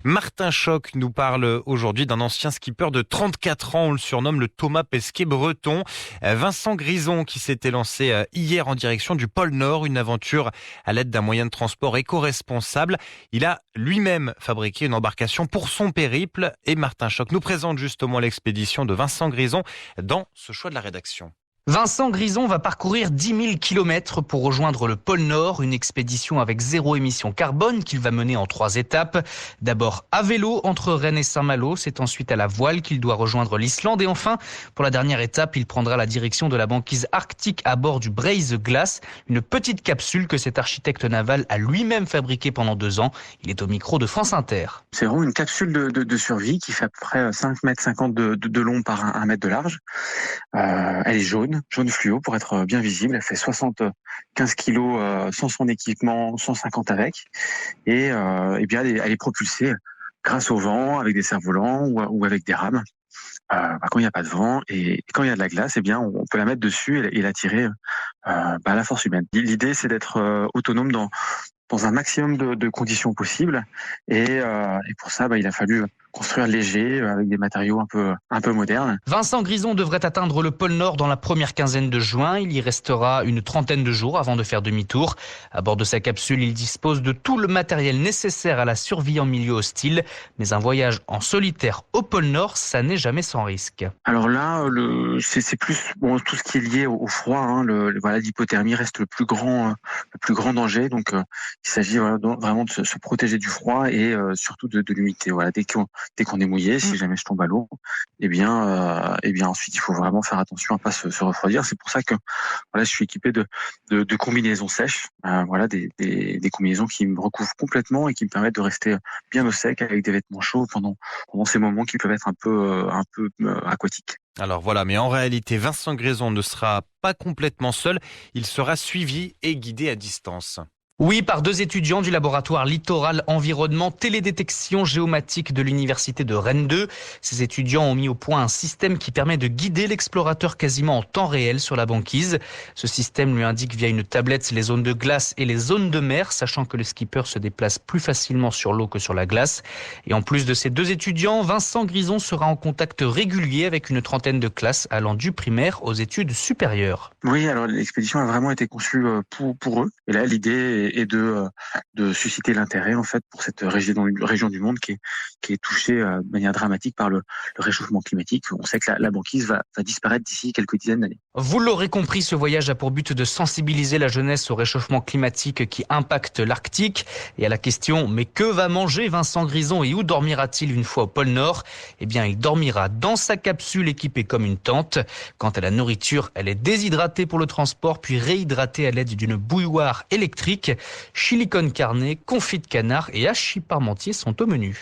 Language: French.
Martin Choc nous parle aujourd'hui d'un ancien skipper de 34 ans. On le surnomme le Thomas Pesquet breton. Vincent Grison qui s'était lancé hier en direction du pôle Nord. Une aventure à l'aide d'un moyen de transport éco-responsable. Il a lui-même fabriqué une embarcation pour son périple. Et Martin Choc nous présente justement l'expédition de Vincent Grison dans ce choix de la rédaction. Vincent Grison va parcourir 10 000 kilomètres pour rejoindre le pôle Nord, une expédition avec 0 émission carbone qu'il va mener en 3 étapes. D'abord à vélo entre Rennes et Saint-Malo, c'est ensuite à la voile qu'il doit rejoindre l'Islande et enfin, pour la dernière étape, il prendra la direction de la banquise arctique à bord du Braze Glass, une petite capsule que cet architecte naval a lui-même fabriquée pendant 2 ans. Il est au micro de France Inter. C'est vraiment une capsule de survie qui fait à peu près 5,50 m de long par 1 mètre de large. Elle est jaune fluo pour être bien visible. Elle fait 75 kilos sans son équipement, 150 avec. Et bien elle est propulsée grâce au vent, avec des cerfs-volants ou avec des rames. Quand il n'y a pas de vent et quand il y a de la glace, eh bien on peut la mettre dessus et la tirer à la force humaine. L'idée c'est d'être autonome dans un maximum de conditions possibles et pour ça il a fallu construire léger avec des matériaux un peu modernes. Vincent Grison devrait atteindre le pôle Nord dans la première quinzaine de juin. Il y restera une trentaine de jours avant de faire demi-tour. À bord de sa capsule, il dispose de tout le matériel nécessaire à la survie en milieu hostile. Mais un voyage en solitaire au pôle Nord, ça n'est jamais sans risque. Alors là, c'est plus tout ce qui est lié au froid. L'hypothermie reste le plus grand danger. Donc il s'agit vraiment de se protéger du froid et surtout de l'humidité. Voilà, dès qu'on est mouillé, si jamais je tombe à l'eau, eh bien ensuite il faut vraiment faire attention à pas se refroidir. C'est pour ça que je suis équipé de combinaisons sèches, des combinaisons qui me recouvrent complètement et qui me permettent de rester bien au sec avec des vêtements chauds pendant ces moments qui peuvent être un peu aquatiques. Alors voilà, mais en réalité, Vincent Grison ne sera pas complètement seul. Il sera suivi et guidé à distance. Oui, par 2 étudiants du laboratoire Littoral Environnement Télédétection Géomatique de l'université de Rennes 2. Ces étudiants ont mis au point un système qui permet de guider l'explorateur quasiment en temps réel sur la banquise. Ce système lui indique via une tablette les zones de glace et les zones de mer, sachant que le skipper se déplace plus facilement sur l'eau que sur la glace. Et en plus de ces 2 étudiants, Vincent Grison sera en contact régulier avec une trentaine de classes allant du primaire aux études supérieures. Oui, alors l'expédition a vraiment été conçue pour eux. Et là, l'idée est de susciter l'intérêt en fait pour cette région du monde qui est touchée de manière dramatique par le réchauffement climatique. On sait que la banquise va disparaître d'ici quelques dizaines d'années. Vous l'aurez compris, ce voyage a pour but de sensibiliser la jeunesse au réchauffement climatique qui impacte l'Arctique et à la question « Mais que va manger Vincent Grison et où dormira-t-il une fois au pôle Nord ?» Eh bien, il dormira dans sa capsule équipée comme une tente. Quant à la nourriture, elle est déshydratée pour le transport puis réhydratée à l'aide d'une bouilloire électrique. Chili con carne, confit de canard et hachis parmentier sont au menu.